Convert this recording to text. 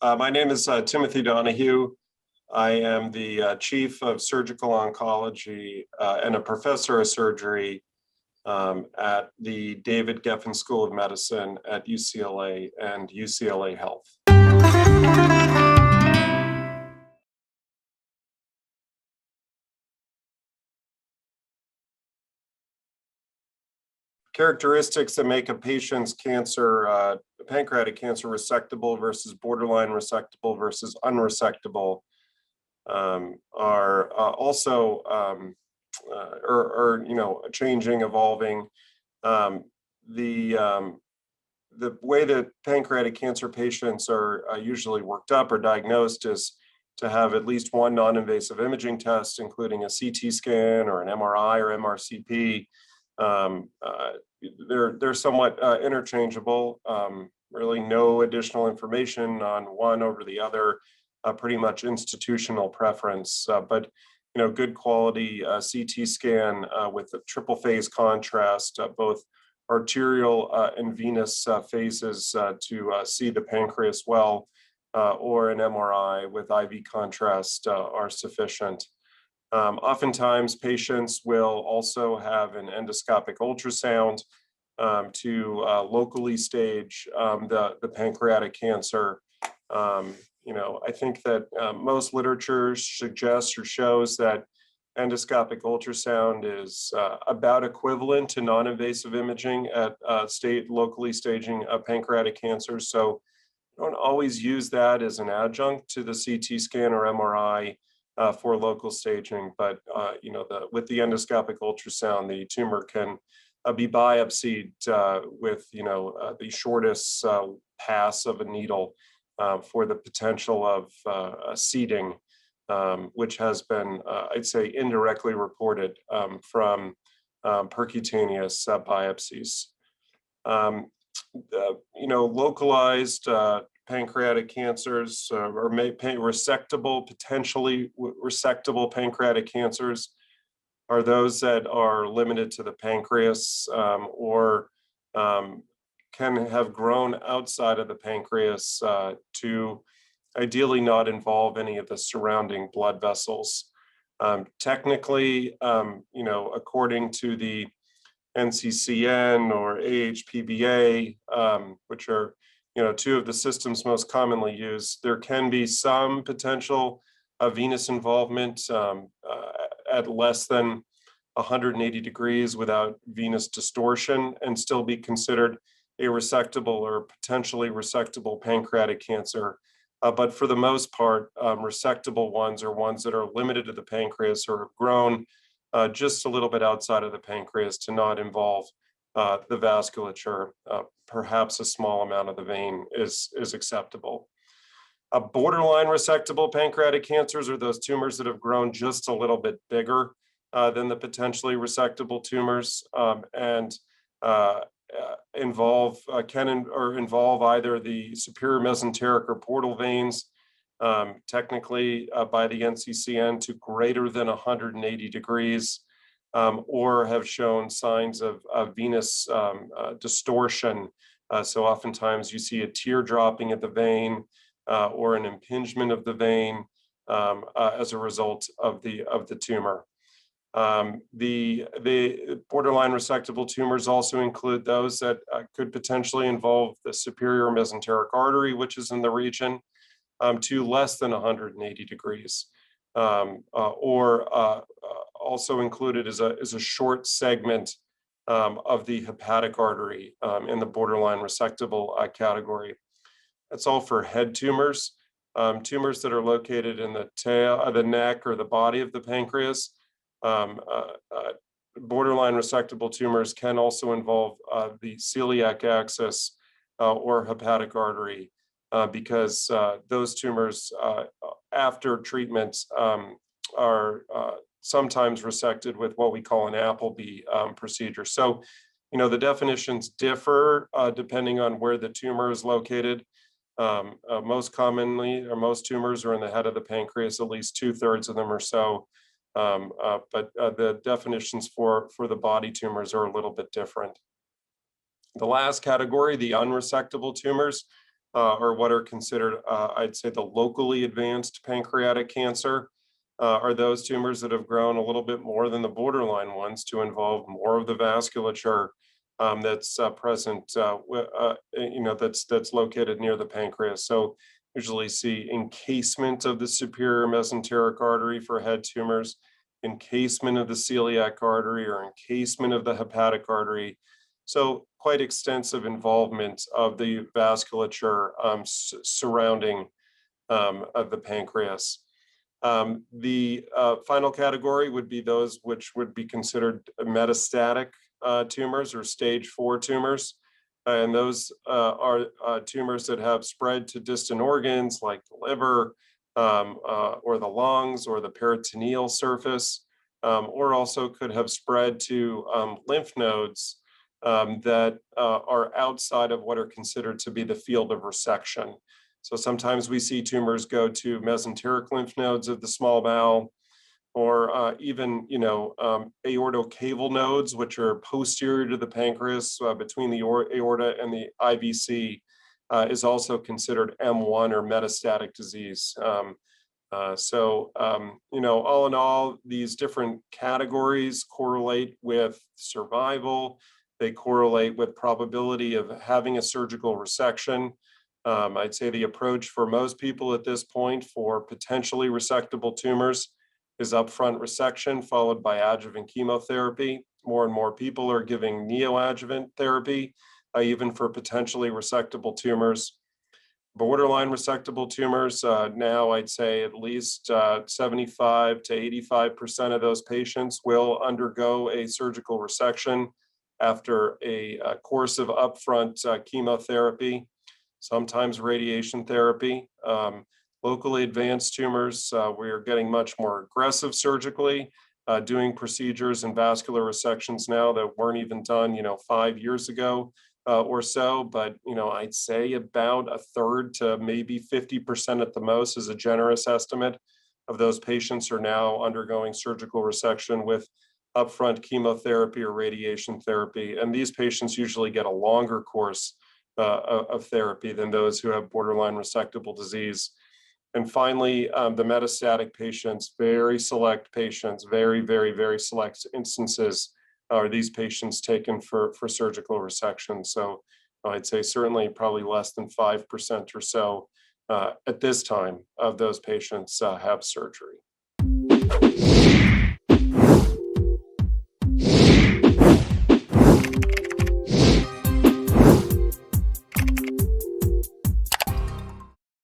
My name is Timothy Donahue. I am the Chief of Surgical Oncology and a Professor of Surgery at the David Geffen School of Medicine at UCLA and UCLA Health. Characteristics that make a patient's cancer, pancreatic cancer, resectable versus borderline resectable versus unresectable are also changing, evolving. The way that pancreatic cancer patients are usually worked up or diagnosed is to have at least one non-invasive imaging test, including a CT scan or an MRI or MRCP. They're somewhat interchangeable. Really no additional information on one over the other, pretty much institutional preference, but good quality CT scan with a triple phase contrast, both arterial and venous phases to see the pancreas well, or an MRI with IV contrast are sufficient. Oftentimes, patients will also have an endoscopic ultrasound to locally stage the pancreatic cancer. I think that most literature suggests or shows that endoscopic ultrasound is about equivalent to non-invasive imaging at locally staging pancreatic cancer. So don't always use that as an adjunct to the CT scan or MRI for local staging, but with the endoscopic ultrasound, the tumor can be biopsied with the shortest pass of a needle for the potential of seeding, which has been, I'd say, indirectly reported from percutaneous biopsies. Localized pancreatic cancers or resectable, potentially resectable pancreatic cancers are those that are limited to the pancreas or can have grown outside of the pancreas to ideally not involve any of the surrounding blood vessels. Technically, according to the NCCN or AHPBA, which are two of the systems most commonly used, there can be some potential venous involvement at less than 180 degrees without venous distortion and still be considered a resectable or potentially resectable pancreatic cancer. But for the most part, resectable ones are ones that are limited to the pancreas or have grown just a little bit outside of the pancreas to not involve the vasculature. Perhaps a small amount of the vein is acceptable. Borderline resectable pancreatic cancers are those tumors that have grown just a little bit bigger than the potentially resectable tumors and involve either the superior mesenteric or portal veins, technically by the NCCN to greater than 180 degrees, or have shown signs of venous distortion. So oftentimes you see a tear dropping at the vein or an impingement of the vein as a result of the tumor. The borderline resectable tumors also include those that could potentially involve the superior mesenteric artery, which is in the region, to less than 180 degrees, or also included is a short segment of the hepatic artery in the borderline resectable category. That's all for head tumors. Tumors that are located in the tail, the neck, or the body of the pancreas. Borderline resectable tumors can also involve the celiac axis or hepatic artery because those tumors after treatment are sometimes resected with what we call an Appleby procedure. So, the definitions differ depending on where the tumor is located. Most commonly, or most tumors are in the head of the pancreas, at least 2/3 of them or so. But the definitions for the body tumors are a little bit different. The last category, the unresectable tumors, or what are considered, I'd say, the locally advanced pancreatic cancer, are those tumors that have grown a little bit more than the borderline ones to involve more of the vasculature that's present, that's located near the pancreas. So usually see encasement of the superior mesenteric artery for head tumors, encasement of the celiac artery, or encasement of the hepatic artery. So quite extensive involvement of the vasculature surrounding of the pancreas. The final category would be those which would be considered metastatic tumors or stage 4 tumors. And those are tumors that have spread to distant organs like the liver, or the lungs, or the peritoneal surface, or also could have spread to lymph nodes that are outside of what are considered to be the field of resection. So sometimes we see tumors go to mesenteric lymph nodes of the small bowel, or even, aortocaval nodes, which are posterior to the pancreas, between the aorta and the IVC, is also considered M1 or metastatic disease. All in all, these different categories correlate with survival. They correlate with probability of having a surgical resection. I'd say the approach for most people at this point for potentially resectable tumors is upfront resection followed by adjuvant chemotherapy. More and more people are giving neoadjuvant therapy, even for potentially resectable tumors. Borderline resectable tumors, now I'd say at least 75 to 85% of those patients will undergo a surgical resection after a course of upfront chemotherapy, sometimes radiation therapy. Locally advanced tumors, we are getting much more aggressive surgically, doing procedures and vascular resections now that weren't even done, 5 years ago or so. But, I'd say about a third to maybe 50% at the most is a generous estimate of those patients are now undergoing surgical resection with upfront chemotherapy or radiation therapy. And these patients usually get a longer course of therapy than those who have borderline resectable disease. And finally, the metastatic patients, very select patients, very, very, very select instances are these patients taken for surgical resection. So I'd say certainly probably less than 5% or so at this time of those patients have surgery.